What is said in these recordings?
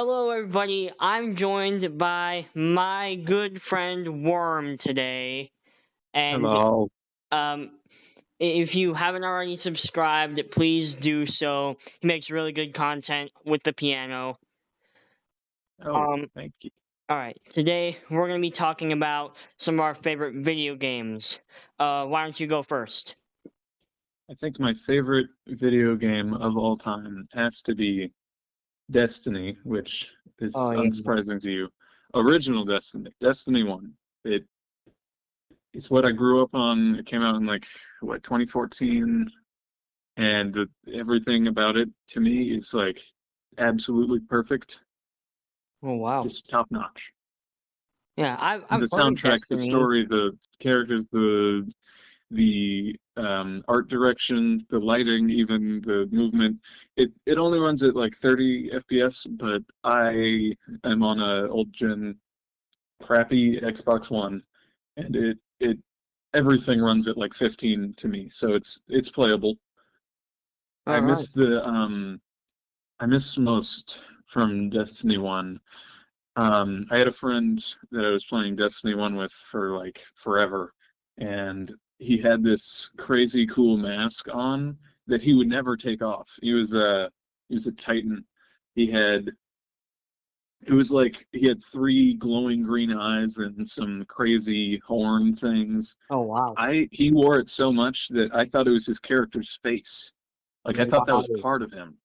Hello, everybody. I'm joined by my good friend Worm today, and Hello. um, if you haven't already subscribed, please do so. He makes really good content with the piano. Oh, Um, thank you. all right. Today we're gonna be talking about some of our favorite video games. Why don't you go first? I think my favorite video game of all time has to be Destiny, which Oh is yeah. unsurprising to you. Original Destiny, Destiny 1. It's what I grew up on. It came out in 2014, and everything about it to me is like absolutely perfect, Oh wow. just top notch. Yeah, I've The heard of soundtrack, the Destiny. story, the characters, the art direction, the lighting, even the movement. It only runs at like 30 FPS, but I am on a old gen crappy Xbox One, and it everything runs at like 15 to me, so it's playable. I All right. miss I miss most from Destiny 1. I had a friend that I was playing Destiny 1 with for like forever, and he had this crazy cool mask on that he would never take off. He was a Titan. He had it was like he had three glowing green eyes and some crazy horn things. Oh wow. He wore it so much that I thought it was his character's face. Like I thought that Wow. was part of him.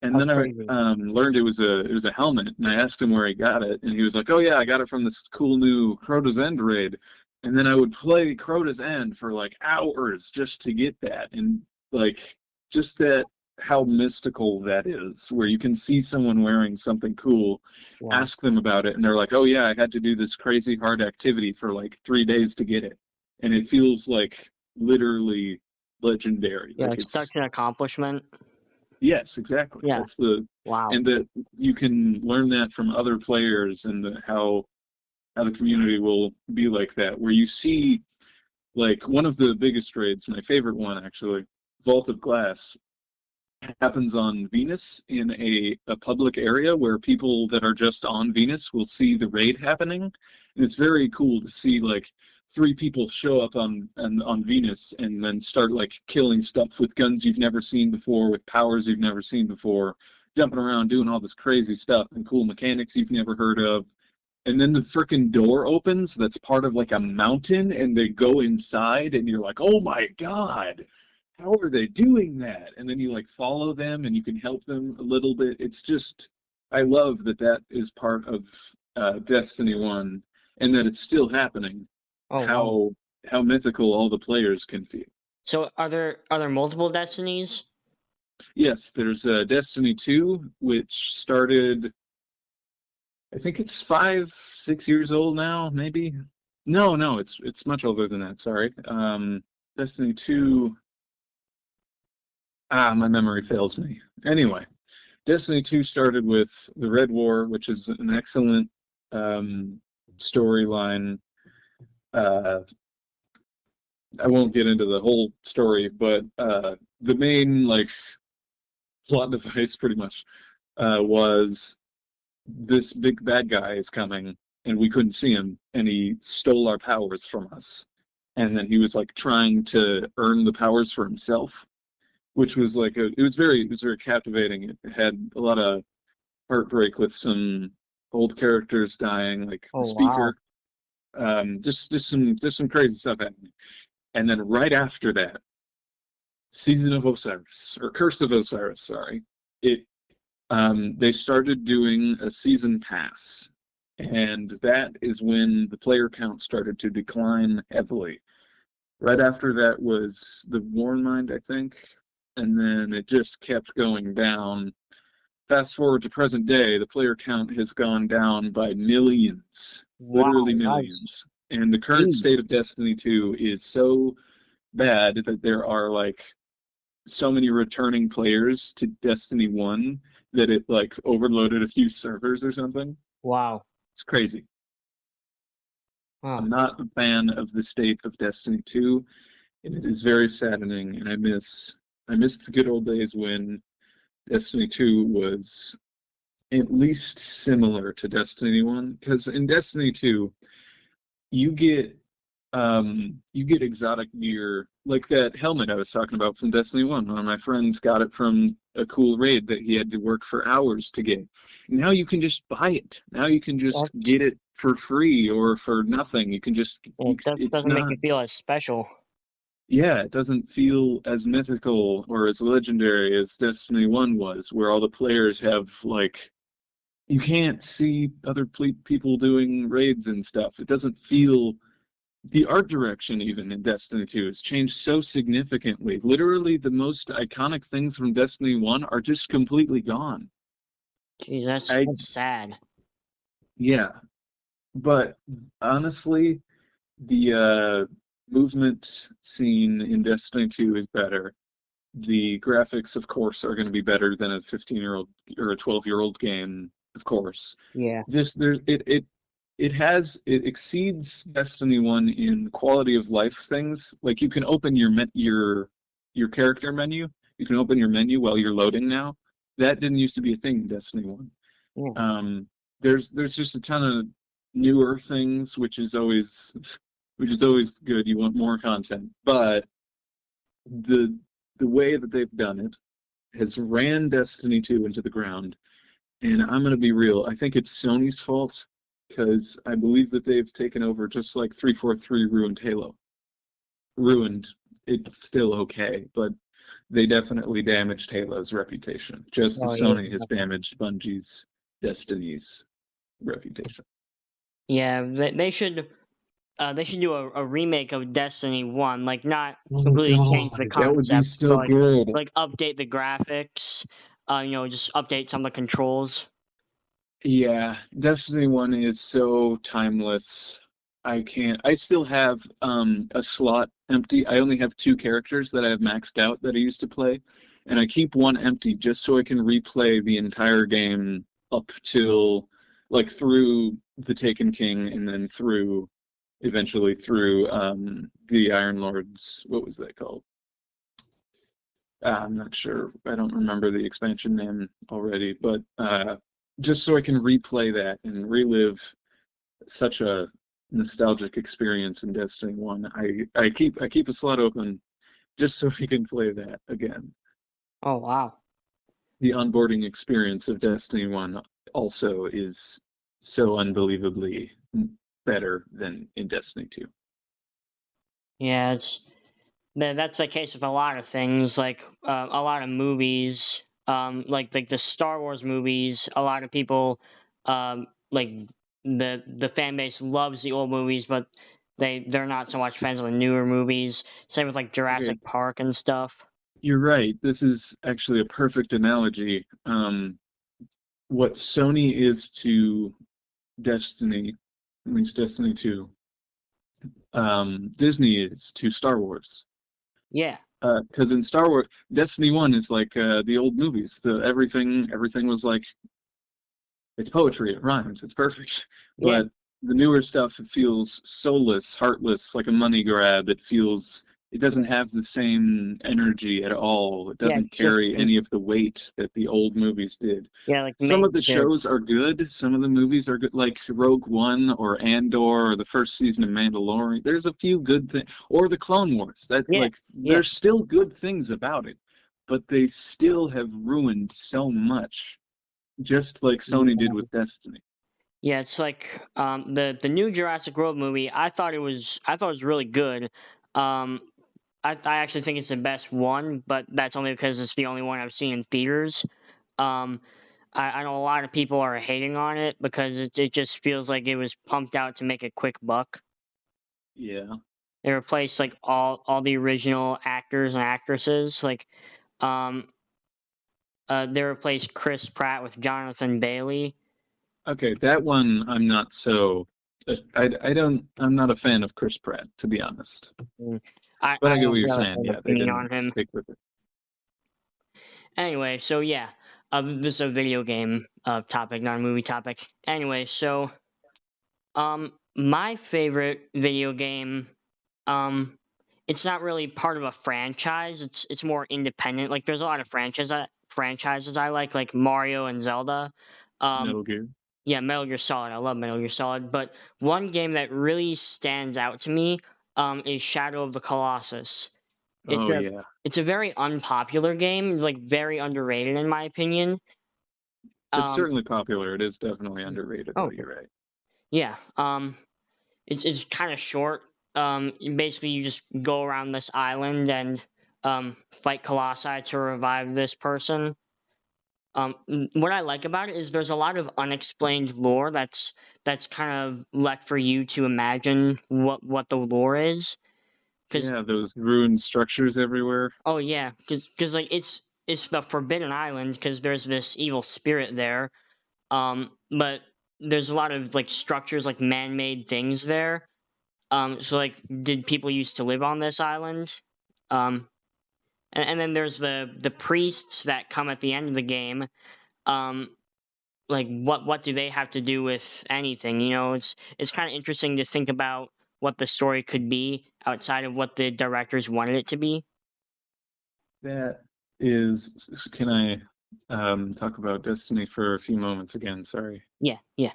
And That's then I crazy. learned it was a helmet, and I asked him where he got it, and he was like, "Oh yeah, I got it from this cool new Crota's End raid." And then I would play Crota's End for like hours just to get that, and like just that how mystical that is, where you can see someone wearing something cool, Wow. ask them about it, and they're like, "Oh yeah, I had to do this crazy hard activity for like 3 days to get it," and it feels like literally legendary. Yeah, Like it's such it's an accomplishment. Yes, exactly. Yeah. That's the Wow. and that you can learn that from other players and how the community will be like that, where you see like one of the biggest raids, my favorite one actually, Vault of Glass, happens on Venus in a public area where people that are just on Venus will see the raid happening. And it's very cool to see like three people show up on Venus and then start like killing stuff with guns you've never seen before, with powers you've never seen before, jumping around doing all this crazy stuff and cool mechanics you've never heard of. And then the freaking door opens that's part of like a mountain and they go inside and you're like, oh my God, how are they doing that? And then you like follow them and you can help them a little bit. It's just, I love that that is part of Destiny 1 and that it's still happening. Oh wow. How how mythical all the players can feel. So are there multiple destinies? Yes, there's Destiny 2, which started, I think it's 5, 6 years old now, maybe. No, no, it's much older than that. Sorry. Destiny 2. My memory fails me. Anyway, Destiny 2 started with the Red War, which is an excellent um, storyline. Uh, I won't get into the whole story, but the main like plot device, pretty much, was this big bad guy is coming, and we couldn't see him, and he stole our powers from us, and then he was like trying to earn the powers for himself, which was like it was very captivating. It had a lot of heartbreak with some old characters dying, like the Oh wow. speaker. Just some crazy stuff happening. And then right after that, Season of Osiris or Curse of Osiris, sorry, it they started doing a season pass, and that is when the player count started to decline heavily. Right after that was the Warmind, I think, and then it just kept going down. Fast forward to present day, the player count has gone down by millions, literally Wow. That's millions. And the current huge. state of Destiny 2 is so bad that there are like so many returning players to Destiny 1 that it like overloaded a few servers or something. Wow. It's crazy. Huh. I'm not a fan of the state of Destiny 2, and it is very saddening, and I miss the good old days when Destiny 2 was at least similar to Destiny 1, because in Destiny 2, you get you get exotic gear like that helmet I was talking about from Destiny 1. One of my friends got it from a cool raid that he had to work for hours to get. Now you can just buy it. Now you can just That's, get it for free or for nothing. You can just it it's doesn't make not, you feel as special. yeah, it doesn't feel as mythical or as legendary as Destiny 1 was, where all the players have like you can't see other people doing raids and stuff. It doesn't feel, the art direction even in Destiny 2 has changed so significantly. Literally the most iconic things from Destiny 1 are just completely gone. Jeez, I that's sad. Yeah, but honestly, the movement scene in Destiny 2 is better. The graphics, of course, are going to be better than a 15-year-old or a 12-year-old game, of course. Yeah. This there it exceeds Destiny 1 in quality of life things. Like you can open your character menu. You can open your menu while you're loading now. That didn't used to be a thing in Destiny 1. Yeah. Um, there's just a ton of newer things, which is always good. You want more content, but the the way that they've done it has ran Destiny 2 into the ground. And I'm going to be real. I think it's Sony's fault because I believe that they've taken over just like 343 ruined Halo. Ruined. It's still okay, but they definitely damaged Halo's reputation, just Oh as yeah. Sony has damaged Bungie's Destiny's reputation. Yeah. They should do a remake of Destiny 1, like not Oh completely change God, the that would be concept, but so good. like update the graphics. Just update some of the controls. Yeah, Destiny 1 is so timeless. I can't. I still have a slot empty. I only have two characters that I have maxed out that I used to play, and I keep one empty just so I can replay the entire game up till like through the Taken King and then through eventually through the Iron Lords. What was that called? I'm not sure. I don't remember the expansion name already, but just so I can replay that and relive such a nostalgic experience in Destiny 1, I keep a slot open just so I can play that again. Oh wow. The onboarding experience of Destiny 1 also is so unbelievably better than in Destiny 2. Yeah, that's the case with a lot of things, like a lot of movies, like the Star Wars movies. A lot of people, like the fan base loves the old movies, but they're not so much fans of the newer movies. Same with like Okay, Jurassic Park and stuff. you're right. This is actually a perfect analogy. What Sony is to Destiny, at least Destiny 2, Disney is to Star Wars. Yeah, Because in Star Wars, Destiny 1 is like the old movies. The everything was like it's poetry, it rhymes, it's perfect. yeah, But the newer stuff, it feels soulless, heartless, like a money grab. It doesn't have the same energy at all. It yeah. doesn't It's just carry any of the weight that the old movies did. yeah, like Some of made the to shows are good, some of the movies are good, like Rogue One or Andor or the first season of Mandalorian. There's a few good things, or the Clone Wars. That yeah, like yeah. there's still good things about it, but they still have ruined so much, just like Sony did with Destiny. Yeah, it's like the new Jurassic World movie. I thought it was really good. Um, I actually think it's the best one, but that's only because it's the only one I've seen in theaters. Um, I know a lot of people are hating on it because it just feels like it was pumped out to make a quick buck. Yeah. They replaced like all the original actors and actresses. Like, um, they replaced Chris Pratt with Jonathan Bailey. Okay, that one I'm not so. I'm not a fan of Chris Pratt, to be honest. Mm, But I I get don't what you're really saying. have an Yeah, they opinion didn't on him. stick with it. Anyway, so yeah, this is a video game topic, not a movie topic. Anyway, so my favorite video game, um, it's not really part of a franchise. It's more independent. Like there's a lot of franchises I like Mario and Zelda. Um, Metal Gear. yeah, Metal Gear Solid. I love Metal Gear Solid, but one game that really stands out to me is Shadow of the Colossus. It's Oh a yeah, it's a very unpopular game, like very underrated in my opinion. it's Um, certainly popular. It is definitely underrated, though. oh You're right. yeah. It's kind of short. Basically, you just go around this island and fight colossi to revive this person. What I like about it is there's a lot of unexplained lore that's kind of left for you to imagine what the lore is. Because Yeah, those ruined structures everywhere. oh yeah, because like it's the Forbidden Island because there's this evil spirit there. But there's a lot of like structures like man-made things there. So like, did people used to live on this island? Um, and then there's the priests that come at the end of the game. Um, like what do they have to do with anything? You know, it's kind of interesting to think about what the story could be outside of what the directors wanted it to be. That is, can I talk about Destiny for a few moments again? Sorry. Yeah, yeah,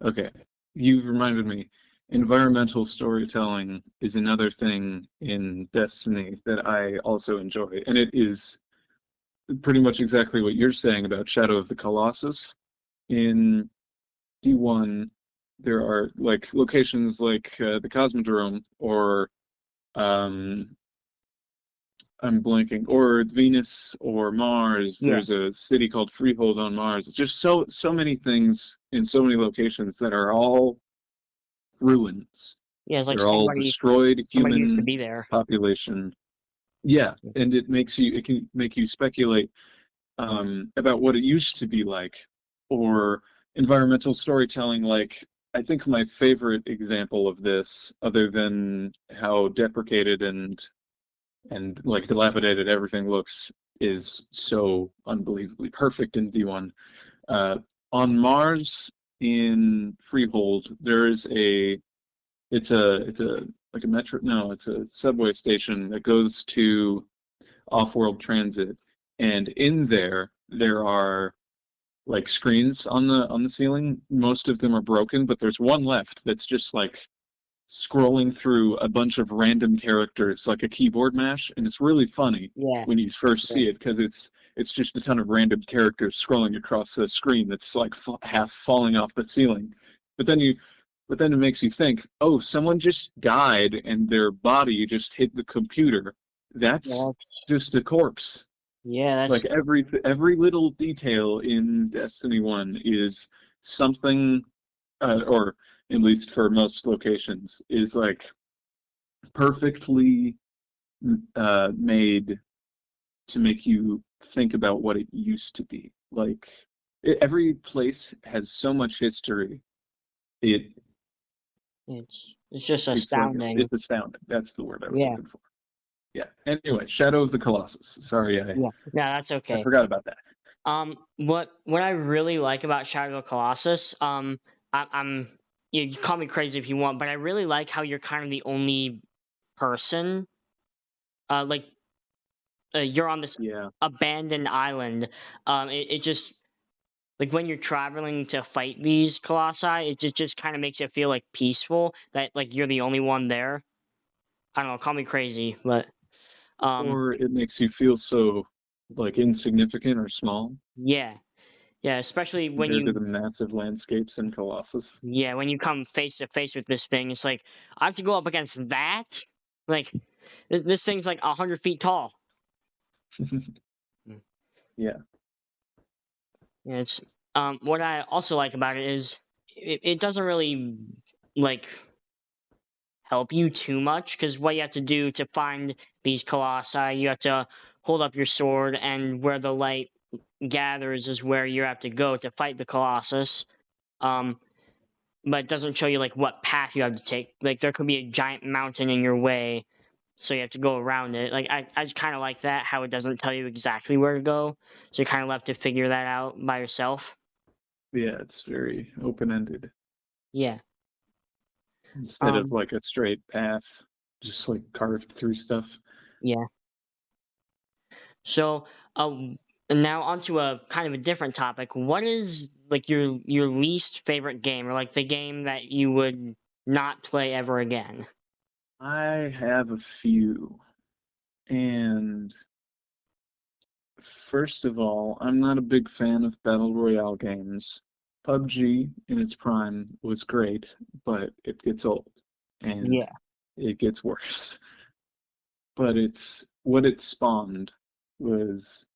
Okay. You've reminded me. Environmental storytelling is another thing in Destiny that I also enjoy. And it is pretty much exactly what you're saying about Shadow of the Colossus. In D1, there are like locations like the Cosmodrome or um, I'm blanking, or Venus or Mars. yeah, There's a city called Freehold on Mars. It's just so many things in so many locations that are all ruins. yeah. It's like They're all destroyed somebody used to human be there. population. Yeah, and it can make you speculate about what it used to be like, or environmental storytelling. Like, I think my favorite example of this, other than how deprecated and like dilapidated everything looks, is so unbelievably perfect in D1. Uh, on Mars in Freehold, there's a it's a like a metro, no, it's a subway station that goes to off-world transit, and in there are like screens on the ceiling. Most of them are broken, but there's one left that's just like scrolling through a bunch of random characters like a keyboard mash, and it's really funny Yeah, when you first yeah. see it because it's just a ton of random characters scrolling across the screen that's like half falling off the ceiling. But then you but then it makes you think, oh, someone just died and their body just hit the computer. Yeah, That's just a corpse. yeah, Like every little detail in Destiny 1 is something, or at least for most locations, is like perfectly made to make you think about what it used to be. Like every place has so much history. It it's just it's like astounding. it's astounding. That's the word I was Yeah, looking for. Yeah. Anyway, Shadow of the Colossus. Sorry, yeah. No, that's I okay. forgot about that. What I really like about Shadow of the Colossus, I'm you call me crazy if you want, but I really like how you're kind of the only person. Like you're on this Yeah. abandoned island. It just like when you're traveling to fight these colossi, it just kind of makes it feel like peaceful that like you're the only one there. I don't know, call me crazy, but um, Or it makes you feel so like insignificant or small yeah, yeah. Especially when compared to the you massive landscapes in Colossus. yeah when you come face to face with this thing, it's like I have to go up against that. Like this thing's like 100 feet tall. Mm. Yeah. Yeah, it's what I also like about it is it doesn't really like help you too much because what you have to do to find these colossi, you have to hold up your sword, and where the light gathers is where you have to go to fight the colossus. Um, but it doesn't show you like what path you have to take. Like there could be a giant mountain in your way, so you have to go around it. Like I just kind of like that how it doesn't tell you exactly where to go, so you're kind of left to figure that out by yourself. Yeah, it's very open-ended Yeah. instead of Um. like a straight path, just like carved through stuff. Yeah. So, now onto a kind of a different topic. What is like your least favorite game, or like the game that you would not play ever again? I have a few, and first of all, I'm not a big fan of battle royale games. PUBG in its prime was great, but it gets old and Yeah, it gets worse. But it's what it spawned was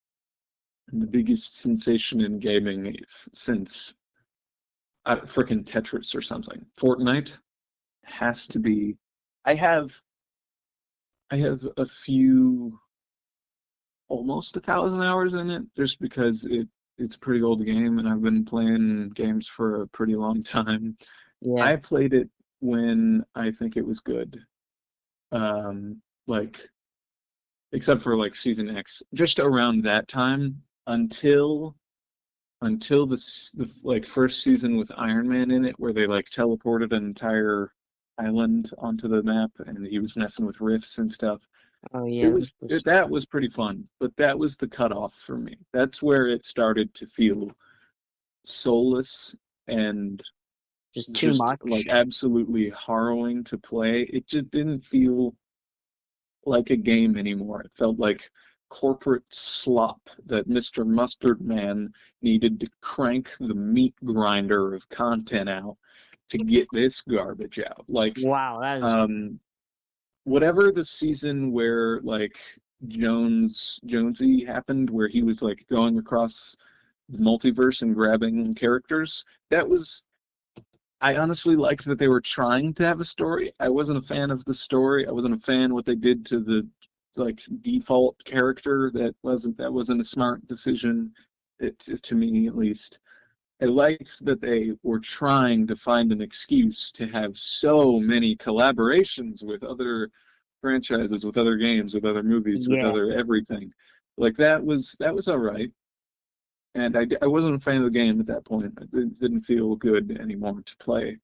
the biggest sensation in gaming since frickin' Tetris or something. Fortnite has to be. I have I have a few, almost 1,000 hours in it, just because it's a pretty old game and I've been playing games for a pretty long time. yeah, I played it when I think it was good. Like except for like season X, just around that time until the like first season with Iron Man in it, where they like teleported an entire island onto the map and he was messing with rifts and stuff. oh yeah, That was pretty fun, but that was the cutoff for me. That's where it started to feel soulless and just too just like much. absolutely harrowing to play. It just didn't feel like a game anymore. It felt like corporate slop that Mr. Mustard Man needed to crank the meat grinder of content out to get this garbage out. Like, Wow, that is um, whatever the season where like Jonesy happened, where he was like going across the multiverse and grabbing characters, that was I honestly liked that they were trying to have a story. I wasn't a fan of the story. I wasn't a fan what they did to the like default character. That wasn't a smart decision, to me at least. I liked that they were trying to find an excuse to have so many collaborations with other franchises, with other games, with other movies, with yeah, other everything. Like that was all right. And I wasn't a fan of the game at that point. It didn't feel good anymore to play.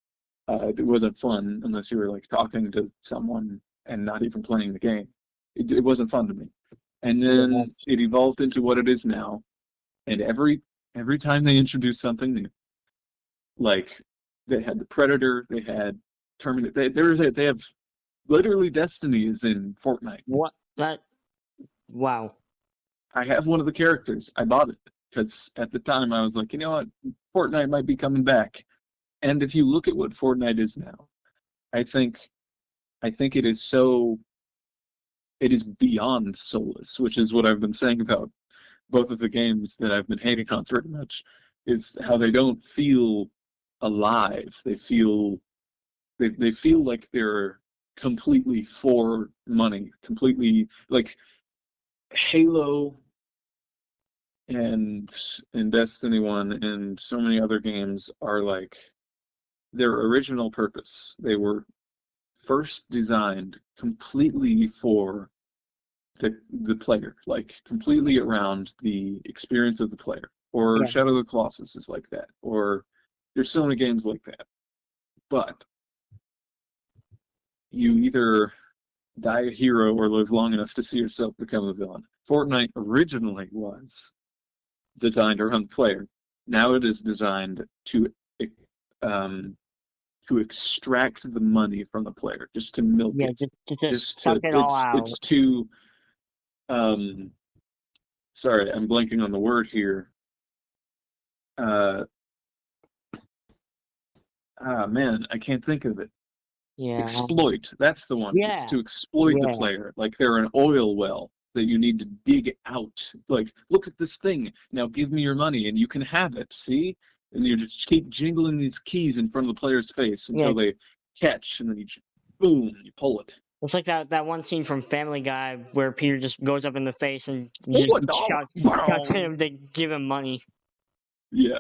It wasn't fun unless you were like talking to someone and not even playing the game. It wasn't fun to me. And yeah, then it evolved into what it is now. And every time they introduce something new, like they had the Predator, they had Terminator. They have literally Destiny is in Fortnite. what that? Wow, I have one of the characters. I bought it because at the time I was like, you know what, Fortnite might be coming back. And if you look at what Fortnite is now, I think I think it is beyond soulless, which is what I've been saying about both of the games that I've been hating on pretty much, is how they don't feel alive. They feel like they're completely for money, completely like Halo and Destiny 1 and so many other games are like their original purpose. They were first designed completely for the player, like completely around the experience of the player. Or yeah, Shadow of the Colossus is like that. Or there's so many games like that. But you either die a hero or live long enough to see yourself become a villain. Fortnite originally was designed around the player. Now it is designed um, to extract the money from the player, just to milk yeah. it, Just just suck to it all out. it's too um sorry, I'm blanking on the word here. Uh man, I can't think of it. Yeah, Exploit. That's the one. It's yeah, to exploit the yeah. player, like they're an oil well that you need to dig out. Like, look at this thing. Now give me your money and you can have it. See? And you just keep jingling these keys in front of the player's face Yeah, until they catch, and then you boom, you pull it. it's like that one scene from Family Guy where Peter just goes up in the face and Oh, just a dollar. shouts at Boom. him to give him money. Yeah.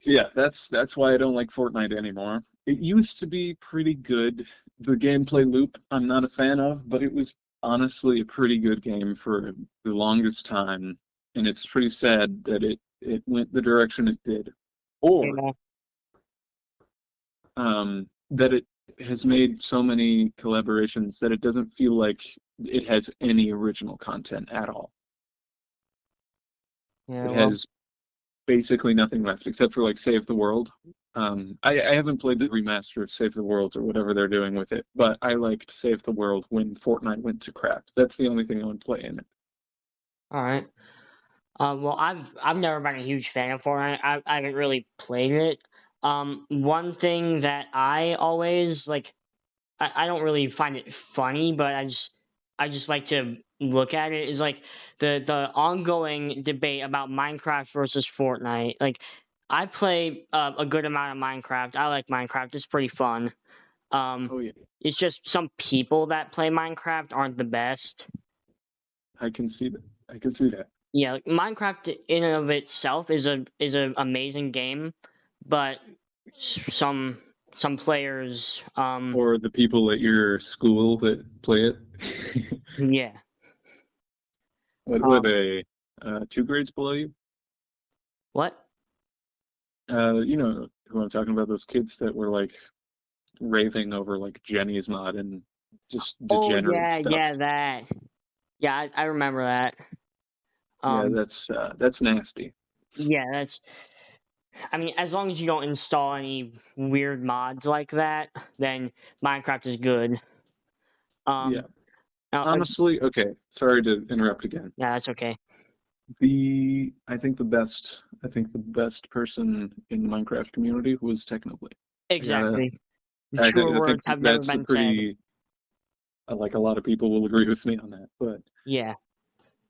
Yeah, that's why I don't like Fortnite anymore. It used to be pretty good. The gameplay loop I'm not a fan of, but it was honestly a pretty good game for the longest time, and it's pretty sad that it went the direction it did, or Yeah, that it has made so many collaborations that it doesn't feel like it has any original content at all. yeah. It Well, has basically nothing left except for like Save the World. I haven't played the remaster of Save the World or whatever they're doing with it, but I liked Save the World when Fortnite went to crap. That's the only thing I would play in it. All right. Well, I've never been a huge fan of Fortnite. I haven't really played it. One thing that I always like, I don't really find it funny, but I just like to look at it is like the ongoing debate about Minecraft versus Fortnite. Like, I play a good amount of Minecraft. I like Minecraft. It's pretty fun. Um, Oh yeah, it's just some people that play Minecraft aren't the best. I can see that. I can see that. Yeah, like, Minecraft in and of itself is a amazing game, but some players, Or the people at your school that play it. yeah, What were um, they? 2 grades below you? what? You know who I'm talking about? Those kids that were like raving over like Jenny's mod and just Oh degenerate yeah, yeah, stuff. that. Yeah, I remember that. Yeah, Um, that's nasty. yeah, that's. I mean, as long as you don't install any weird mods like that, then Minecraft is good. Yeah. Um, now, Honestly, okay. Sorry to interrupt again. yeah, that's okay. I think the best person in the Minecraft community was Technoblade. I gotta. Exactly. I Truer think I think words have never that's a been said. pretty. Like a lot of people will agree with me on that, but Yeah.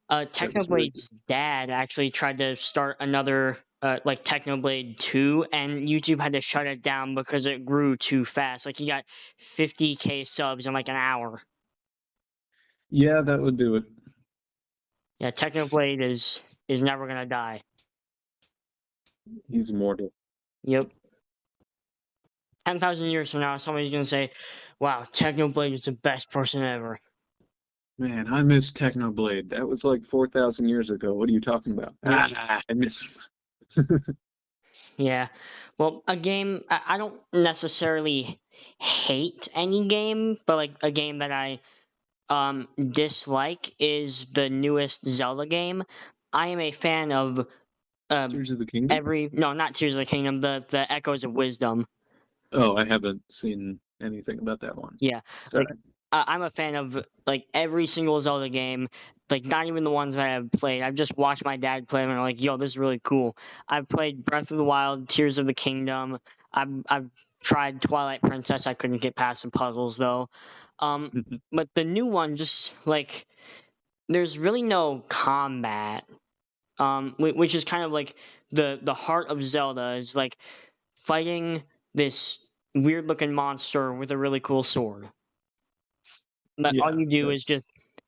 that was really good. Technoblade's dad actually tried to start another like Technoblade 2, and YouTube had to shut it down because it grew too fast. Like, he got 50K subs in like an hour. Yeah, that would do it. Yeah, Technoblade is never gonna die. He's immortal. Yep. 10,000 years from now, somebody's gonna say, "Wow, Technoblade is the best person ever." Man, I miss Technoblade. That was like 4,000 years ago. What are you talking about? Yes. I miss him. Yeah. Well, a game I don't necessarily hate any game, but like a game that I dislike is the newest Zelda game. I am a fan of uh Tears of the Kingdom? every no, not Tears of the Kingdom, the Echoes of Wisdom. Oh, I haven't seen anything about that one. Yeah, like, Sorry. I'm a fan of like every single Zelda game. Like, not even the ones that I've played. I've just watched my dad play them and I'm like, yo, this is really cool. I've played Breath of the Wild, Tears of the Kingdom. I've tried Twilight Princess. I couldn't get past the puzzles though. Um, but the new one, just like, there's really no combat. Which is kind of like the heart of Zelda is like fighting this weird looking monster with a really cool sword. But all Yeah, you do that's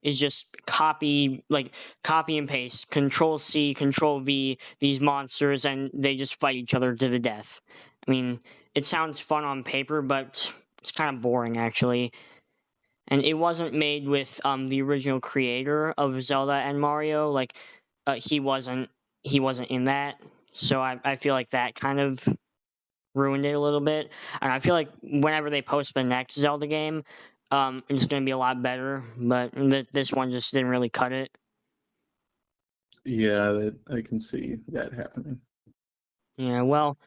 is just copy and paste, Control C, Control V these monsters, and they just fight each other to the death. I mean, it sounds fun on paper, but it's kind of boring actually. And it wasn't made with the original creator of Zelda and Mario. Like, he wasn't in that, so I feel like that kind of ruined it a little bit. And I feel like whenever they post the next Zelda game, it's going to be a lot better. But this one just didn't really cut it. yeah, that I can see that happening. Yeah. Well,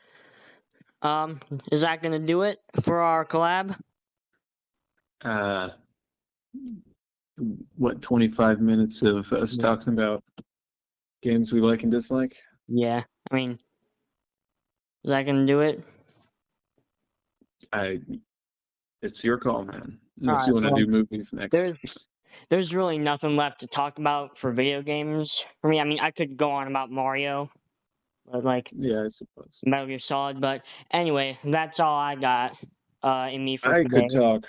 is that going to do it for our collab? Uh, what 25 minutes of us Yeah. talking about games we like and dislike? Yeah. I mean, is that going to do it? I It's your call, man. All Unless right. you want to Well, do movies next. there's there's really nothing left to talk about for video games for me. I mean, I could go on about Mario, but like Yeah, I suppose. Metal Gear Solid. But anyway, that's all I got in me for I could today. talk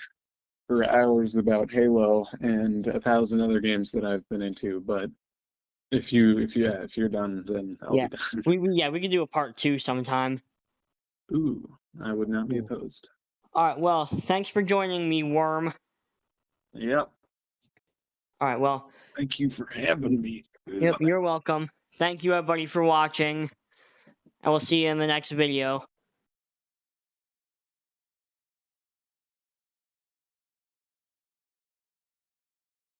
for hours about Halo and 1,000 other games that I've been into, but if you're done, then I'll Yeah, be done. we could do a part two sometime. Ooh, I would not be Yeah. opposed. All right. Well, thanks for joining me, Worm. Yep. All right. Well, Thank you for having me. yep. You're welcome. Thank you, everybody, for watching, and we'll see you in the next video.